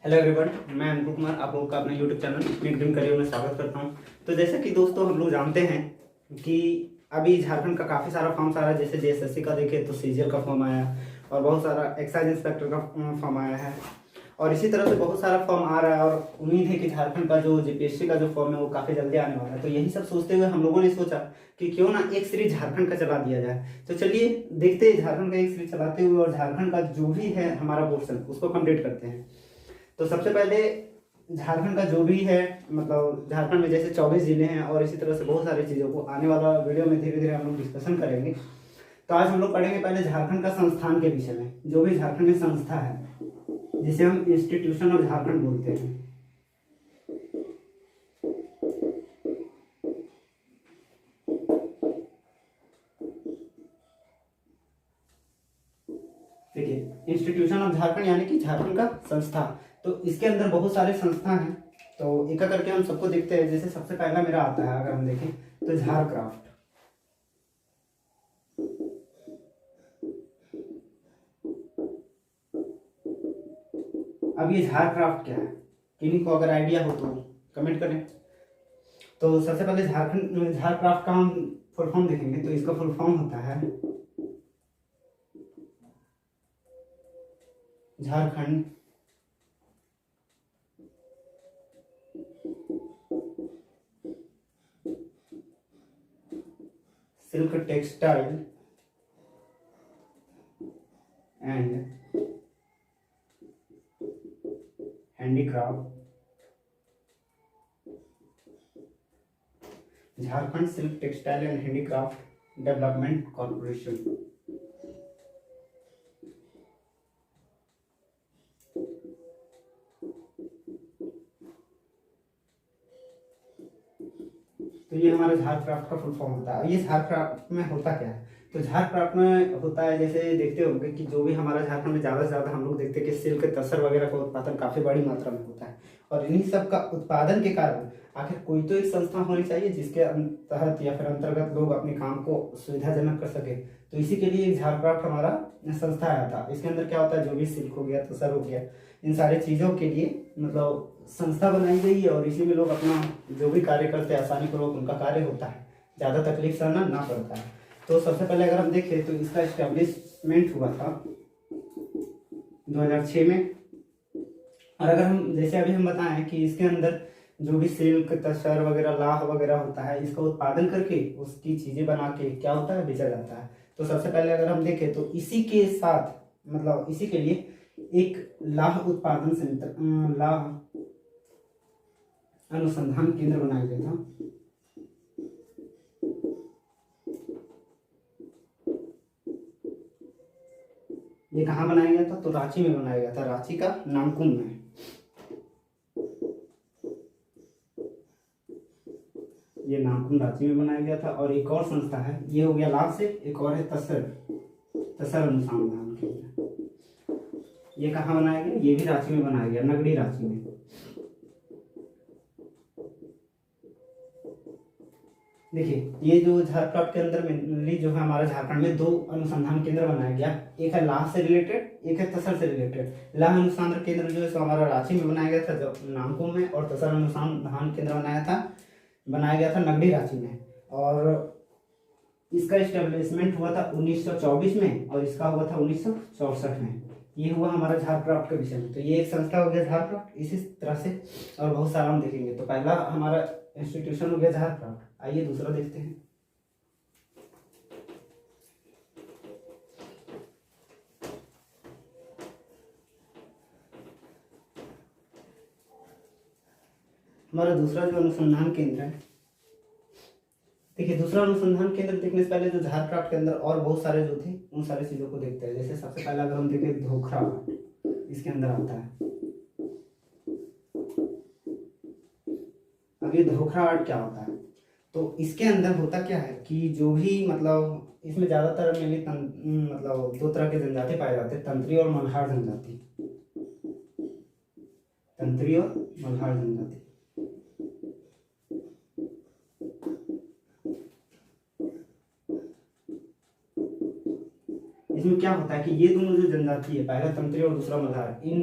Hello everyone, मैं अंकुर कुमार आप लोगों का अपने YouTube channel make dream career में स्वागत करता हूं। तो जैसे कि दोस्तों हम लोग जानते हैं कि अभी झारखंड का काफ़ी सारा फॉर्म्स आ रहा है। जैसे जेएसएससी का देखें तो सीजीएल का फॉर्म आया और बहुत सारा एक्साइज इंस्पेक्टर का फॉर्म आया है और इसी तरह से बहुत सारा फॉर्म आ रहा है और उम्मीद है कि झारखंड का जो जेपीएससी का जो फॉर्म है वो काफ़ी जल्दी आने वाला है। तो यही सब सोचते हुए हम लोगों ने सोचा कि क्यों ना एक सीरीज झारखंड का चला दिया जाए। तो चलिए देखते हैं झारखंड का एक सीरीज चलाते हुए और झारखंड का जो भी है हमारा पोर्शन उसको कंप्लीट करते हैं। तो सबसे पहले झारखंड का जो भी है, मतलब झारखंड में जैसे 24 जिले हैं और इसी तरह से बहुत सारी चीज़ों को आने वाला वीडियो में धीरे धीरे हम लोग डिस्कशन करेंगे। तो आज हम लोग पढ़ेंगे पहले झारखंड का संस्थान के विषय में। जो भी झारखंड में संस्था है जिसे हम इंस्टीट्यूशन ऑफ झारखंड बोलते हैं। देखिए, इंस्टीट्यूशन ऑफ झारखंड यानी कि झारखंड का संस्था। तो इसके अंदर बहुत सारे संस्था हैं, तो एक करके हम सबको देखते हैं। जैसे सबसे पहला मेरा आता है, अगर हम देखें तो झारक्राफ्ट। अब ये झारक्राफ्ट क्या है, किन्हीं को अगर आइडिया हो तो कमेंट करें। तो सबसे पहले झारखंड झारक्राफ्ट का हम फुल फॉर्म देखेंगे। तो इसका फुल फॉर्म होता है Jharkhand silk textile and handicraft, Jharkhand silk textile and handicraft development corporation. तो ये हमारा झारक्राफ्ट का फुल फॉर्म होता है। ये झारक्राफ्ट में होता क्या है, तो झारक्राफ्ट में होता है, जैसे देखते होंगे कि जो भी हमारा झारखंड में ज़्यादा से ज़्यादा हम लोग देखते हैं कि सिल्क तसर वगैरह का उत्पादन काफ़ी बड़ी मात्रा में होता है। और इन्हीं सब का उत्पादन के कारण आखिर कोई तो एक संस्था होनी चाहिए जिसके तहत या फिर अंतर्गत लोग अपने काम को सुविधाजनक कर सके। तो इसी के लिए एक झारक्राफ्ट हमारा संस्था आया था। इसके अंदर क्या होता है, जो भी सिल्क हो गया, तसर हो गया, इन सारी चीज़ों के लिए मतलब संस्था बनाई गई है और इसी में लोग अपना जो भी कार्य करते हैं आसानी पूर्वक उनका कार्य होता है, ज़्यादा तकलीफ सहना ना पड़ता है। तो सबसे पहले अगर हम देखें तो इसका एस्टेब्लिशमेंट हुआ था 2006 में। और अगर हम जैसे अभी हम बताएं कि इसके अंदर जो भी सिल्क तसर वगैरह लाह वगैरह होता है, इसका उत्पादन करके उसकी चीज़ें बना के क्या होता है, बेचा जाता है। तो सबसे पहले अगर हम देखें तो इसी के साथ मतलब इसी के लिए एक लाह उत्पादन संयंत्र, लाह अनुसंधान केंद्र बनाया गया था। ये कहाँ बनाया गया था, तो रांची में बनाया गया था, रांची का नामकुम में। ये नामकुम रांची में बनाया गया था। और एक और संस्था है, ये हो गया लाभ से, एक और है तसर, तसर अनुसंधान केंद्र। ये कहाँ बनाया गया, ये भी रांची में बनाया गया, नगड़ी रांची में। देखिए, ये जो झारक्राफ्ट के अंदर मेनली जो है हमारा झारखंड में 2 अनुसंधान केंद्र बनाया गया। एक है लाह से रिलेटेड, एक है तसर से रिलेटेड। लाह अनुसंधान केंद्र जो है सो हमारा रांची में बनाया गया था जो नामकुम में, और तसर अनुसंधान केंद्र बनाया गया था नगड़ी रांची में। और इसका इस्टेब्लिशमेंट हुआ था 1924 में और इसका हुआ था 1964 में। ये हुआ हमारा झारक्राफ्ट के विषय में। तो ये एक संस्था हो गया झारक्राफ्ट। इसी तरह से और बहुत सारा हम देखेंगे। तो पहला हमारा इंस्टीट्यूशन हो गया झारक्राफ्ट। आइए दूसरा देखते हैं। हमारा दूसरा जो अनुसंधान केंद्र है, देखिए दूसरा अनुसंधान केंद्र देखने से पहले जो झारक्राफ्ट के अंदर और बहुत सारे जो थे उन सारी चीजों को देखते हैं। जैसे सबसे पहले अगर हम देखें धोखरा, इसके अंदर आता है। अब ये धोखरा आर्ट क्या होता है, तो इसके अंदर होता क्या है कि जो भी मतलब इसमें ज्यादातर मेनली मतलब 2 तरह के जनजाति पाए जाते हैं, तंत्री और मल्हार जनजाति। तंत्री और मल्हार जनजाति। इसमें क्या होता है कि ये दोनों जो जनजाति है, पहला तंत्री और दूसरा मल्हार, इन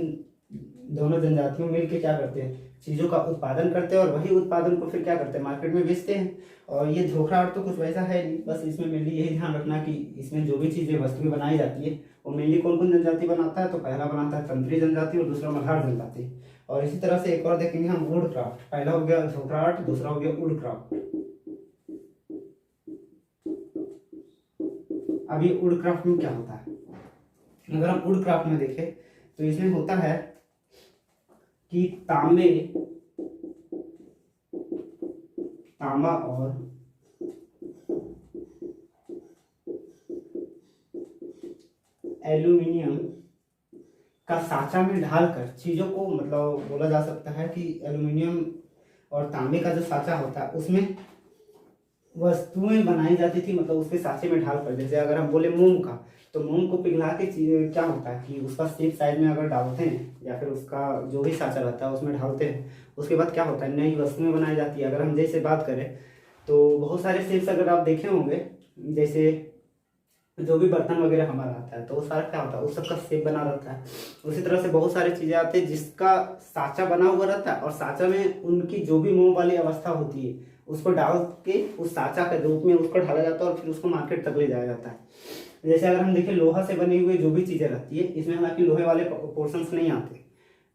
दोनों जनजातियों मिलकर क्या करते हैं, चीज़ों का उत्पादन करते हैं और वही उत्पादन को फिर क्या करते हैं, मार्केट में बेचते हैं। और ये धोखा आर्ट तो कुछ वैसा है नहीं, बस इसमें मेनली यही ध्यान रखना कि इसमें जो भी चीज़ें वस्तुएं बनाई जाती है वो मेनली कौन कौन जनजाति बनाता है, तो पहला बनाता है तंत्री जनजाति और दूसरा मल्हार जनजाति। और इसी तरह से एक और देखेंगे हम वुड क्राफ्ट, पहला हो गया धोखा आर्ट, दूसरा हो गया वुड क्राफ्ट। अब ये वुड क्राफ्ट में क्या होता है, अगर हम वुड क्राफ्ट में देखें तो इसमें होता है कि तांबा और एल्यूमिनियम का साचा में ढालकर चीजों को, मतलब बोला जा सकता है कि एल्यूमिनियम और तांबे का जो साचा होता है उसमें वस्तुएं बनाई जाती थी, मतलब उसके साचे में ढालकर। जैसे अगर हम बोले मोम का, तो मोम को पिघला के क्या होता है कि उसका शेप साइड में अगर डालते हैं या फिर उसका जो भी साचा रहता है उसमें ढालते हैं, उसके बाद क्या होता है, नई वस्तुएं बनाई जाती है। अगर हम जैसे बात करें तो बहुत सारे शेप्स अगर आप देखे होंगे, जैसे जो भी बर्तन वगैरह हमारा आता है तो वो सारा क्या होता है, उस सबका शेप बना रहता है। उसी तरह से बहुत सारी चीजें आती है जिसका साचा बना हुआ रहता है और साचा में उनकी जो भी मोम वाली अवस्था होती है उसको डाल के उस साचा के रूप में उसको ढाला जाता है और फिर उसको मार्केट तक ले जाया जाता है। जैसे अगर हम देखें लोहा से बनी हुई जो भी चीजें रहती है, इसमें हालांकि लोहे वाले पोर्शंस नहीं आते,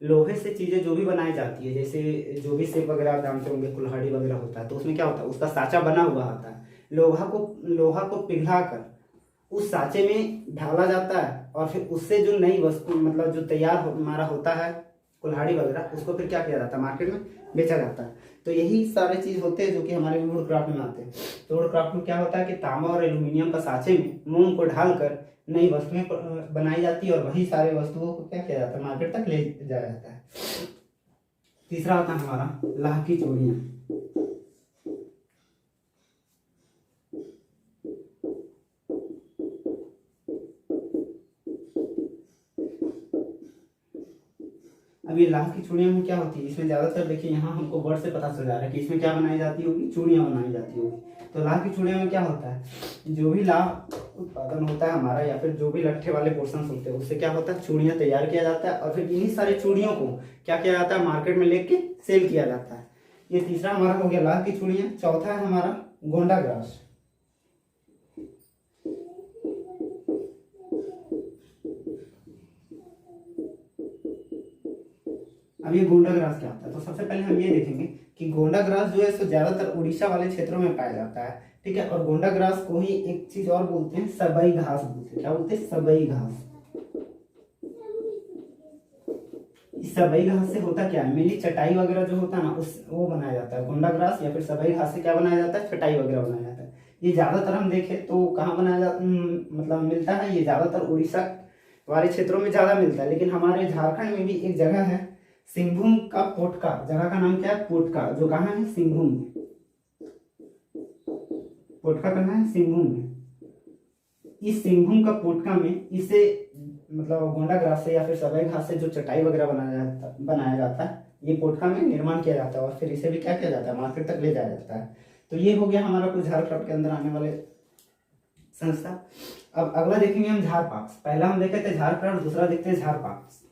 लोहे से चीजें जो भी बनाई जाती है, जैसे जो भी शेप वगैरह आप जानते होंगे, कुल्हाड़ी वगैरह होता है, तो उसमें क्या होता है, उसका साचा बना हुआ आता है। लोहा को पिघला कर उस साचे में ढाला जाता है और फिर उससे जो नई वस्तु, मतलब जो तैयार हमारा होता है कुल्हाड़ी वगैरह, उसको फिर क्या किया जाता है, मार्केट में बेचा जाता है। तो यही सारे चीज होते हैं जो कि हमारे वुड क्राफ्ट में आते हैं। तो वुड क्राफ्ट में क्या होता है कि तांबा और एल्यूमिनियम का साचे में मोम को ढालकर नई वस्तुएं बनाई जाती है और वही सारे वस्तुओं को क्या किया जाता है, मार्केट तक ले जाया जाता है। तीसरा आता है हमारा लाह की चूड़ियां। अब ये लाह की चूड़ियां में क्या होती है, इसमें ज्यादातर देखिए यहाँ हमको वर्ड से पता चल जा रहा है कि इसमें क्या बनाई जाती होगी, चूड़ियां बनाई जाती होगी। तो लाह की चूड़ियां में क्या होता है, जो भी लाह उत्पादन होता है हमारा या फिर जो भी लट्ठे वाले पोर्शन होते हैं उससे क्या होता है, चूड़ियां तैयार किया जाता है और फिर इन्हीं सारी चूड़ियों को क्या किया जाता है, मार्केट में लेके सेल किया जाता है। ये तीसरा हमारा हो गया लाह की चूड़ियां। चौथा है हमारा गोंडा ग्रास। अब ये गोंडा ग्रास क्या होता है, तो सबसे पहले हम ये देखेंगे कि गोंडा ग्रास जो है सो ज्यादातर उड़ीसा वाले क्षेत्रों में पाया जाता है, ठीक है। और गोंडा ग्रास को ही एक चीज और बोलते हैं, सबई घास बोलते हैं। क्या बोलते हैं, सबई घास। इस सबई घास से होता क्या है, मेनली चटाई वगैरह जो होता है ना उस वो बनाया जाता है। गोंडा ग्रास या फिर सबई घास से क्या बनाया जाता है, चटाई वगैरह बनाया जाता है। ये ज्यादातर हम देखें तो कहाँ बनाया जाता, मतलब मिलता है, ये ज्यादातर उड़ीसा वाले क्षेत्रों में ज्यादा मिलता है। लेकिन हमारे झारखंड में भी एक जगह है सिंहभूम का पोटका, जगह का नाम क्या है, पोटका, जो कहाँ है, सिंहभूम में। पोटका कहाँ है, सिंहभूम में। इस सिंहभूम का पोटका में इसे मतलब गोंडा ग्रास से या फिर सबई घास से जो चटाई वगैरह बनाया जाता है, ये पोटका में निर्माण किया जाता है और फिर इसे भी क्या किया जाता है, मार्केट तक ले जाया जाता है। तो ये हो गया हमारा कुछ झारखंड के अंदर आने वाले संस्था। अब अगला देखेंगे हम झारपाक्स। पहला हम देखे थे झारखंड, दूसरा देखते हैं झारपाक्स।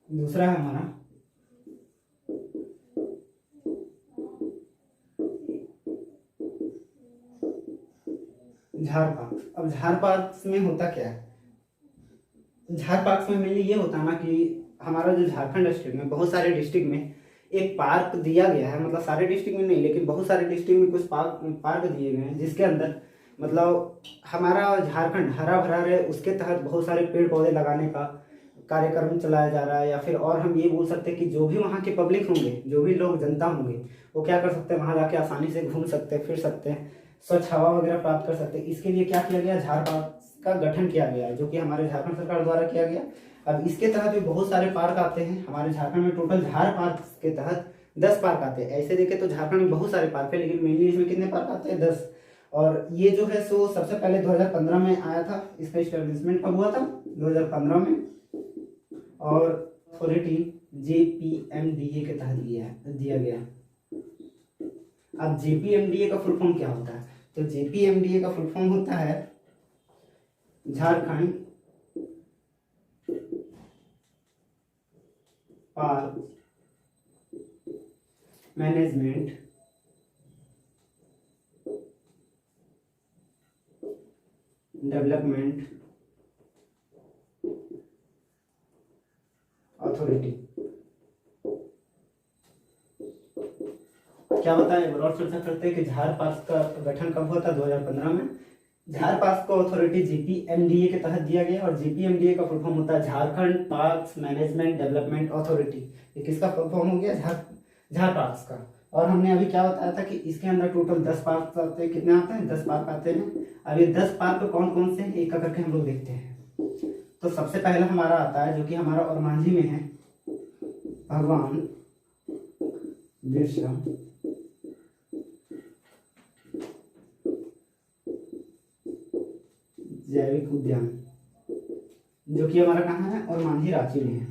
दूसरा है हमारा झारपाक्स। अब झारपाक्स में होता क्या है, झारपाक्स में मेनली ये होता है ना कि हमारा जो झारखंड डिस्ट्रिक्ट में बहुत सारे डिस्ट्रिक्ट में एक पार्क दिया गया है, मतलब सारे डिस्ट्रिक्ट में नहीं लेकिन बहुत सारे डिस्ट्रिक्ट में कुछ पार्क दिए गए हैं जिसके अंदर मतलब हमारा झारखंड हरा भरा रहे, उसके तहत बहुत सारे पेड़ पौधे लगाने का कार्यक्रम चलाया जा रहा है। या फिर और हम ये बोल सकते हैं कि जो भी वहाँ के पब्लिक होंगे, जो भी लोग जनता होंगे, वो क्या कर सकते हैं, वहाँ जाके आसानी से घूम सकते हैं, फिर सकते हैं, स्वच्छ हवा वगैरह प्राप्त कर सकते हैं। इसके लिए क्या किया गया, झारपार्क का गठन किया गया, जो कि हमारे झारखंड सरकार द्वारा किया गया। अब इसके तहत भी बहुत सारे पार्क आते हैं हमारे झारखंड में। टोटल झारपार्क के तहत 10 पार्क आते हैं। ऐसे देखें तो झारखंड में बहुत सारे पार्क है, लेकिन मेनली इसमें कितने पार्क आते हैं, 10। और ये जो है सो सबसे पहले 2015 में आया था। इसका इस्टेब्लिशमेंट कब हुआ था, 2015 में। और अथॉरिटी JPMDA के तहत दिया गया। अब JPMDA का फुल फॉर्म क्या होता है? तो JPMDA का फुल फॉर्म होता है Jharkhand park management development authority. क्या होता है, और चर्चा करते हैं कि झार पार्क का गठन कब हुआ था? 2015 में। झार पार्क को अथॉरिटी JPMDA के तहत दिया गया और JPMDA का फुल फॉर्म होता है Jharkhand parks management development authority. ये किसका फुल फॉर्म हो गया? झार पार्क्स का। और हमने अभी क्या बताया था कि इसके अंदर टोटल 10 पार्क आते हैं। कितने आते हैं? 10 पार्क आते हैं। अब ये 10 पार्क कौन कौन से हैं एक करके हम लोग देखते हैं। तो सबसे पहला हमारा आता है जो कि हमारा और मांझी में है, भगवान बिरसा जैविक उद्यान, जो कि हमारा कहाँ है? और मांझी रांची में है।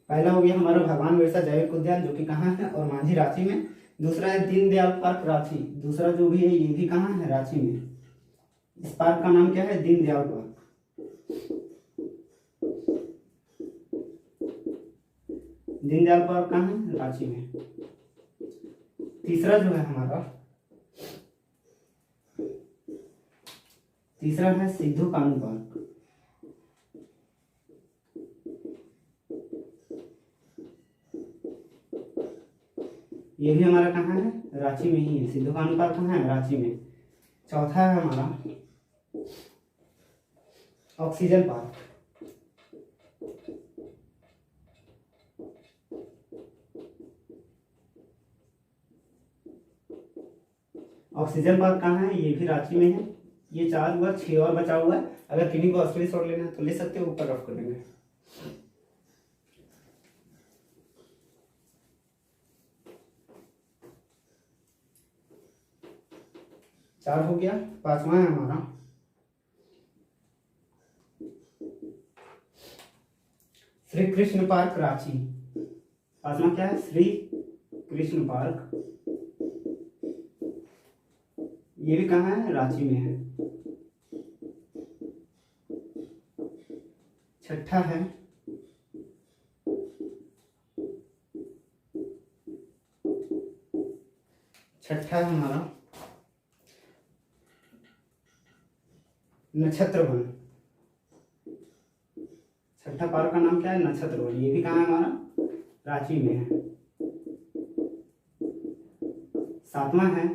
पहला हो गया हमारा भगवान बिरसा जैविक उद्यान, जो कि कहाँ है? और मांझी रांची में। दूसरा है दीनदयाल पार्क रांची, दूसरा जो भी है ये भी कहाँ है? रांची में। इस पार्क का नाम क्या है? दीनदयाल पार्क। दीनदयाल पार्क कहाँ है? रांची में। तीसरा जो है हमारा, तीसरा है सिद्धू कानू पार्क। ये भी हमारा कहाँ है? रांची में ही है। सिद्धू कानू पार्क कहाँ है? रांची में। चौथा है हमारा ऑक्सीजन पार्क। ऑक्सीजन पार्क कहाँ है? ये भी रांची में है। ये 4 हुआ, 6 और बचा हुआ है। अगर किन्हीं को असली शॉट लेना है तो ले सकते हो, ऊपर रफ कर देंगे। चार हो गया। पांचवा है हमारा श्री कृष्ण पार्क रांची। पांचवा क्या है? श्री कृष्ण पार्क। ये भी कहाँ है? रांची में है। छठा है हमारा नक्षत्र वन। छठा पार्क का नाम क्या है? नक्षत्र वन। ये भी कहाँ है? हमारा रांची में है। सातवां है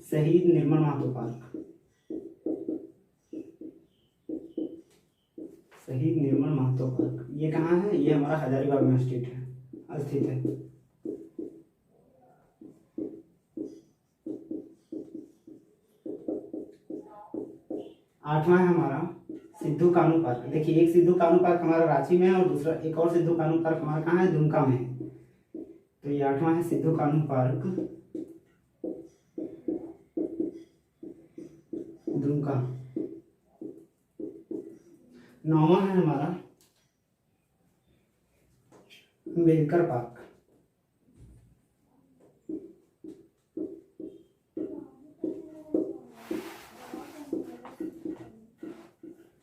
शहीद निर्मल महतो पार्क। शहीद निर्मल महतो पार्क ये कहाँ है? ये हमारा हजारीबाग में स्थित है। आठवां है हमारा सिद्धू कानू पार्क। देखिए, एक सिद्धू कानू पार्क हमारा रांची में है और दूसरा एक और सिद्धू कानू पार्क हमारा कहाँ है? दुमका में है। तो ये आठवां है सिद्धू कानू पार्क दुमका। नौवां है हमारा अम्बेडकर पार्क।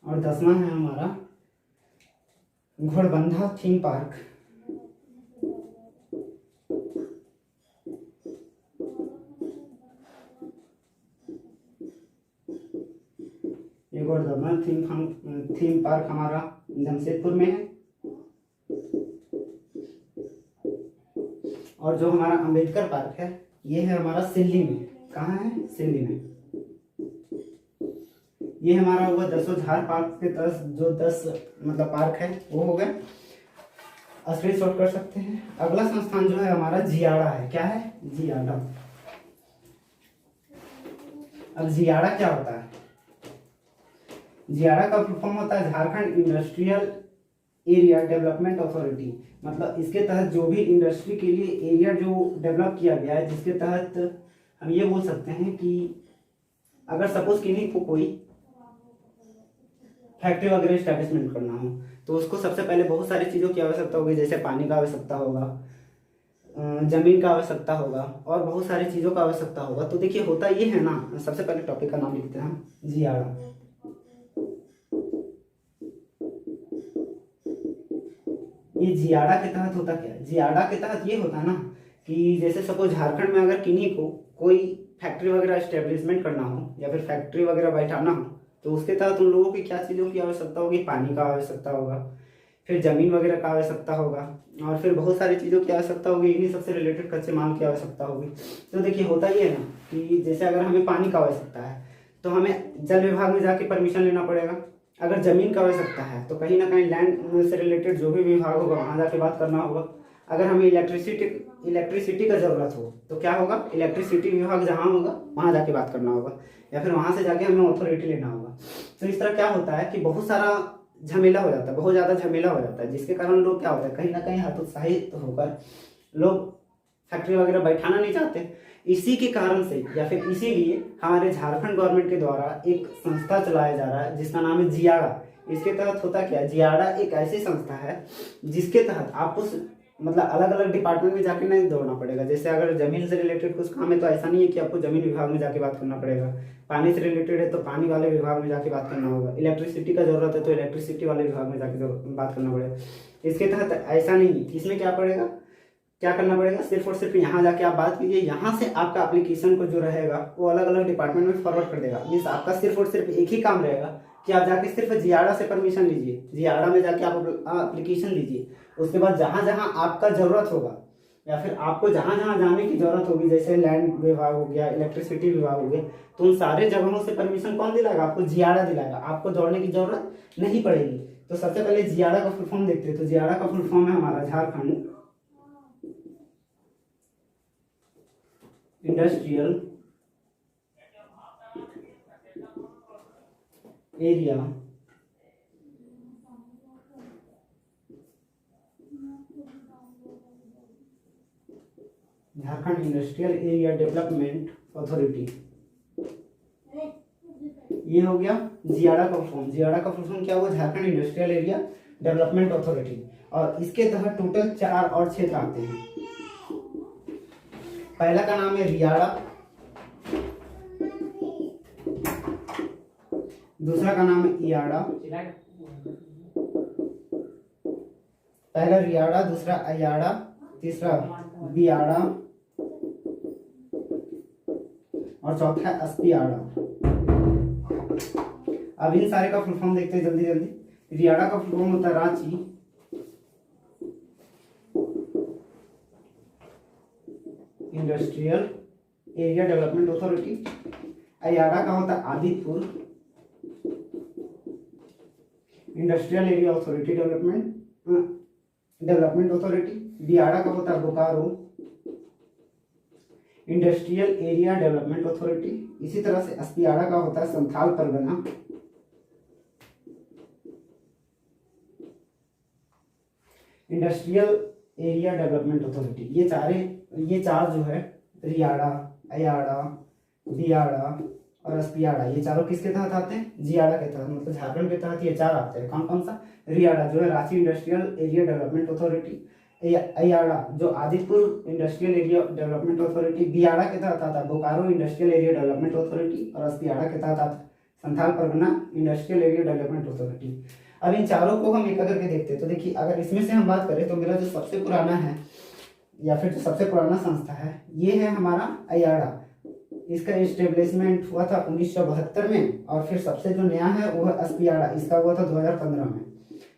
और 10वां है हमारा घोड़बंधा थीम पार्क। ये घोड़बंधा थीम पार्क हमारा जमशेदपुर में है। और जो हमारा अम्बेडकर पार्क है ये है हमारा सिल्ली में। कहाँ है? सिल्ली में। ये हमारा हुआ 10 झार पार्क के 10 जो 10 मतलब पार्क है वो हो गए। स्क्रीन शॉट कर सकते हैं। अगला संस्थान जो है हमारा जियाड़ा है। क्या है? जियाड़ा। अब जियाड़ा क्या होता है? जियाड़ा का फुल फॉर्म होता है Jharkhand industrial area development authority. मतलब इसके तहत जो भी इंडस्ट्री के लिए एरिया जो डेवलप किया गया है, जिसके तहत हम ये बोल सकते हैं कि अगर सपोज किन्हीं को कोई फैक्ट्री वगैरह इस्टेब्लिशमेंट करना हो तो उसको सबसे पहले बहुत सारी चीज़ों की आवश्यकता होगी, जैसे पानी का आवश्यकता होगा, जमीन का आवश्यकता होगा और बहुत सारी चीज़ों का आवश्यकता होगा। तो देखिए होता ये है ना, सबसे पहले टॉपिक का नाम लिखते हैं हम, जियाड़ा। ये जियाड़ा के तहत होता क्या है? जियाड़ा के तहत ये होता है ना कि जैसे सपोज झारखंड में अगर किन्हीं को कोई फैक्ट्री वगैरह इस्टेब्लिशमेंट करना हो या फिर फैक्ट्री वगैरह बैठाना हो तो उसके तहत उन लोगों की क्या चीज़ों की आवश्यकता होगी? पानी का आवश्यकता होगा, फिर ज़मीन वगैरह का आवश्यकता होगा और फिर बहुत सारी चीज़ों की आवश्यकता होगी, इन्हीं सबसे रिलेटेड कच्चे माल की आवश्यकता होगी। तो देखिए होता ये है ना कि जैसे अगर हमें पानी का आवश्यकता है तो हमें जल विभाग में जाके परमिशन लेना पड़ेगा। अगर ज़मीन का आवश्यकता है तो कहीं ना कहीं लैंड से रिलेटेड जो भी विभाग होगा वहाँ जाके बात करना होगा। अगर हमें इलेक्ट्रिसिटी का ज़रूरत हो तो क्या होगा? इलेक्ट्रिसिटी विभाग जहाँ होगा वहाँ जाके बात करना होगा या फिर वहाँ से जाके हमें अथॉरिटी लेना होगा। तो इस तरह क्या होता है कि बहुत सारा झमेला हो जाता है, बहुत ज़्यादा झमेला हो जाता है, जिसके कारण लोग क्या होता है कहीं ना कहीं हतोत्साहित होकर लोग फैक्ट्री वगैरह बैठाना नहीं चाहते। इसी के कारण से या फिर इसीलिए हमारे झारखंड गवर्नमेंट के द्वारा एक संस्था चलाया जा रहा है जिसका नाम है जियाड़ा। इसके तहत होता क्या है? जियाड़ा एक ऐसी संस्था है जिसके तहत आपको मतलब अलग अलग डिपार्टमेंट में जाके नहीं दौड़ना पड़ेगा। जैसे अगर जमीन से रिलेटेड कुछ काम है तो ऐसा नहीं है कि आपको जमीन विभाग में जाके बात करना पड़ेगा, पानी से रिलेटेड है तो पानी वाले विभाग में जाके बात करना होगा, इलेक्ट्रिसिटी का जरूरत है तो इलेक्ट्रिसिटी वाले विभाग में जाके बात करना पड़ेगा। इसके तहत ऐसा नहीं, इसमें क्या पड़ेगा, क्या करना पड़ेगा? सिर्फ और सिर्फ यहाँ जाके आप बात कीजिए, यहाँ से आपका एप्लीकेशन को जो रहेगा वो अलग अलग डिपार्टमेंट में फॉरवर्ड कर देगा। मीन्स आपका सिर्फ और सिर्फ एक ही काम रहेगा कि आप जाके सिर्फ जियाड़ा से परमिशन लीजिए, जियाड़ा में जाके आप एप्लीकेशन लीजिए। उसके बाद जहाँ जहाँ आपका ज़रूरत होगा या फिर आपको जहाँ जहाँ जाने की ज़रूरत होगी, जैसे लैंड विभाग हो गया, इलेक्ट्रिसिटी विभाग हो गया, तो उन सारे जगहों से परमिशन कौन दिलाएगा? आपको जियाड़ा दिलाएगा। आपको दौड़ने की ज़रूरत नहीं पड़ेगी। तो सबसे पहले जियाड़ा का फुल फॉर्म देखते हैं। तो जियाड़ा का फुल फॉर्म है हमारा Jharkhand industrial area Jharkhand industrial area development authority. ये हो गया जियाड़ा का फॉर्म। जियाड़ा का फुल फॉर्म क्या हुआ? Jharkhand industrial area development authority. और इसके तहत टोटल 4 और क्षेत्र आते हैं। पहला का नाम है रियाड़ा, दूसरा का नाम है इयाड़ा, पहला रियाड़ा, दूसरा अयाड़ा, तीसरा बियाड़ा और चौथा है अस्पियाड़ा। अब इन सारे का फुल फॉर्म देखते हैं जल्दी जल्दी। रियाड़ा का फुल फॉर्म होता है Ranchi industrial area development authority. अयाड़ा का होता है Adipur industrial area authority development authority. बियाड़ा का होता है Bokaro industrial area development authority. इसी तरह से अस्पियाड़ा का होता है Santhal Pargana industrial area development authority. ये चार जो है रियाड़ा, अयाड़ा, बियाड़ा और अस्पियाड़ा, ये चारों किसके तहत आते हैं? जियाड़ा के तहत। मतलब झारखंड के तहत ये 4 आते हैं। कौन कौन सा? रियाड़ा जो है Ranchi industrial area development authority, अयाड़ा जो Adipur industrial area development authority, बियाड़ा के तहत आता है Bokaro industrial area development authority और अस्पियाड़ा के तहत आता है Santhal Pargana industrial area development authority. अब इन चारों को हम एक करके देखते हैं। तो देखिए अगर इसमें से हम बात करें तो मेरा जो सबसे पुराना है या फिर जो सबसे पुराना संस्था है ये है हमारा अयाड़ा। इसका इस्टेब्लिशमेंट हुआ था 1972 में और फिर सबसे जो नया है वो है अस्पियाड़ा, इसका हुआ था 2015 में।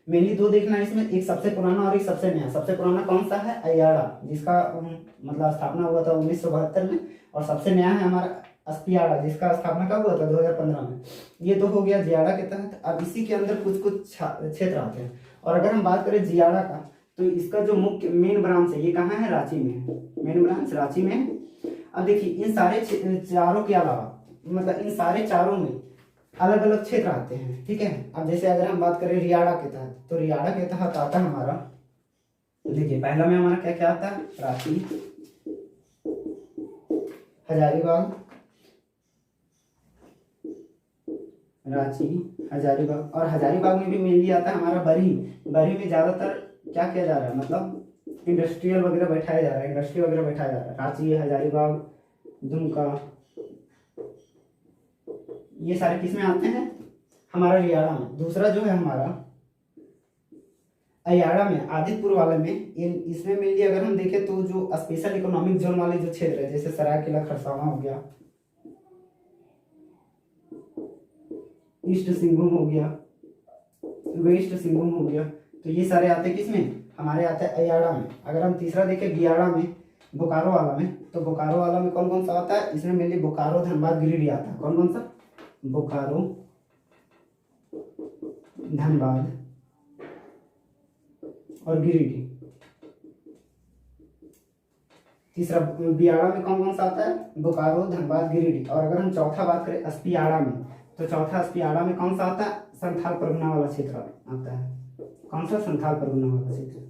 मेनली 2 देखना है इसमें, एक सबसे पुराना और एक सबसे नया। सबसे पुराना कौन सा है? अयाड़ा, जिसका मतलब स्थापना हुआ था 1972 में और सबसे नया है हमारा अस्पियाड़ा जिसका स्थापना कब हुआ था? 2015 में। ये 2 हो गया जियाड़ा के तहत। अब इसी के अंदर कुछ कुछ क्षेत्र आते हैं और अगर हम बात करें जियाड़ा का तो इसका जो मुख्य मेन ब्रांच है ये कहाँ है? रांची में है। मेन ब्रांच रांची में है। अब देखिए इन सारे चारों के अलावा मतलब इन सारे चारों में अलग अलग क्षेत्र आते हैं, ठीक है। अब जैसे अगर हम बात करें रियाड़ा के तहत तो रियाड़ा के तहत आता है हमारा, देखिए पहला में हमारा क्या क्या आता है? रांची, हजारीबाग, रांची, हजारीबाग। और हजारीबाग में भी मेनली आता है हमारा बरही। बरही में ज़्यादातर क्या किया जा रहा है, मतलब इंडस्ट्रियल वगैरह बैठाया जा रहा है, इंडस्ट्री वगैरह बैठाया जा रहा है। रांची, हजारीबाग, दुमका, ये सारे किस में आते हैं, हमारा रियाड़ा में। दूसरा जो है हमारा अयाड़ा में, आदितपुर वाले में, इसमें मेनली अगर हम देखें तो जो स्पेशल इकोनॉमिक जोन वाले जो क्षेत्र है, जैसे सरायकेला खरसावां हो गया, ईस्ट सिंहभूम हो गया, वेस्ट सिंहभूम हो गया, तो ये सारे आते हैं किसमें, हमारे आते हैं अयाड़ा में। अगर हम तीसरा देखें बियाड़ा में, बोकारो वाला में, तो बोकारो वाला में कौन कौन सा आता है, इसमें मेनली बोकारो, धनबाद, गिरिडीह आता है। कौन कौन सा, बोकारो, धनबाद और गिरिडीह। तीसरा बियाड़ा में कौन कौन सा आता है, बोकारो, धनबाद, गिरिडीह। और अगर हम चौथा बात करें अस्पियाड़ा में, तो चौथा अस्पियाड़ा में कौन सा आता है, संथाल परगना वाला क्षेत्र आता है। कौन सा, संथाल परगना वाला क्षेत्र।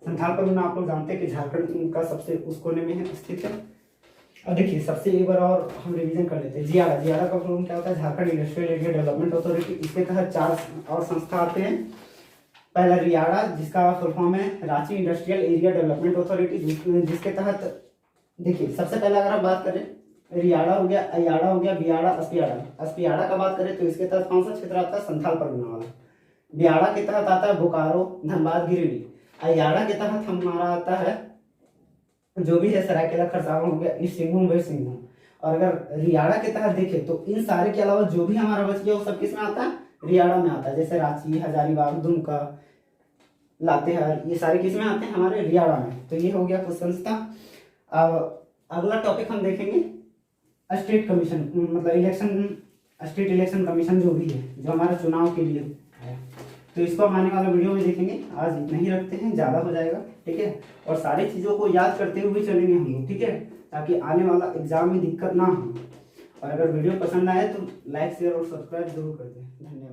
संथाल परगना आप लोग जानते हैं कि झारखंड का सबसे उस कोने में है स्थित है। और देखिए सबसे एक बार और हम रिवीजन कर लेते हैं। जियाड़ा, जियाड़ा का फुल क्या होता है, Jharkhand industrial area development authority. इसके तहत 4 और संस्था आते हैं। पहला रियाड़ा, जिसका फुल फॉर्म है Ranchi industrial area development authority, जिसके तहत देखिए सबसे पहले अगर आप बात करें, रियाड़ा हो गया, अयाड़ा हो गया, बियाड़ा, अस्पियाड़ा। अस्पियाड़ा का बात करें तो इसके तहत कौन सा क्षेत्र आता है, संथाल परगना वाला। बियाड़ा के तहत आता है बोकारो, धनबाद, गिरिडीह। अयाड़ा के तहत हमारा आता है जो भी है सरायकेला खरसावां हो गया, ईस्ट सिंहभूम, वेस्ट सिंहभूम। और अगर रियाड़ा के तहत देखें तो इन सारे के अलावा जो भी हमारा बच गया वो सब किसमें आता है, रियाड़ा में आता है। जैसे रांची, हजारीबाग, दुमका, लातेहार, ये सारे किसमें आते हैं, हमारे रियाड़ा में। तो ये हो गया कुछ संस्था। अब अगला टॉपिक हम देखेंगे स्टेट कमीशन, मतलब इलेक्शन, स्टेट इलेक्शन कमीशन जो भी है, जो हमारा चुनाव के लिए है। तो इसको हम आने वाले वीडियो में देखेंगे। आज इतना ही रखते हैं, ज़्यादा हो जाएगा, ठीक है। और सारी चीज़ों को याद करते हुए चलेंगे हम लोग, ठीक है, ताकि आने वाला एग्जाम में दिक्कत ना हो। और अगर वीडियो पसंद आए तो लाइक, शेयर और सब्सक्राइब जरूर कर दें। धन्यवाद।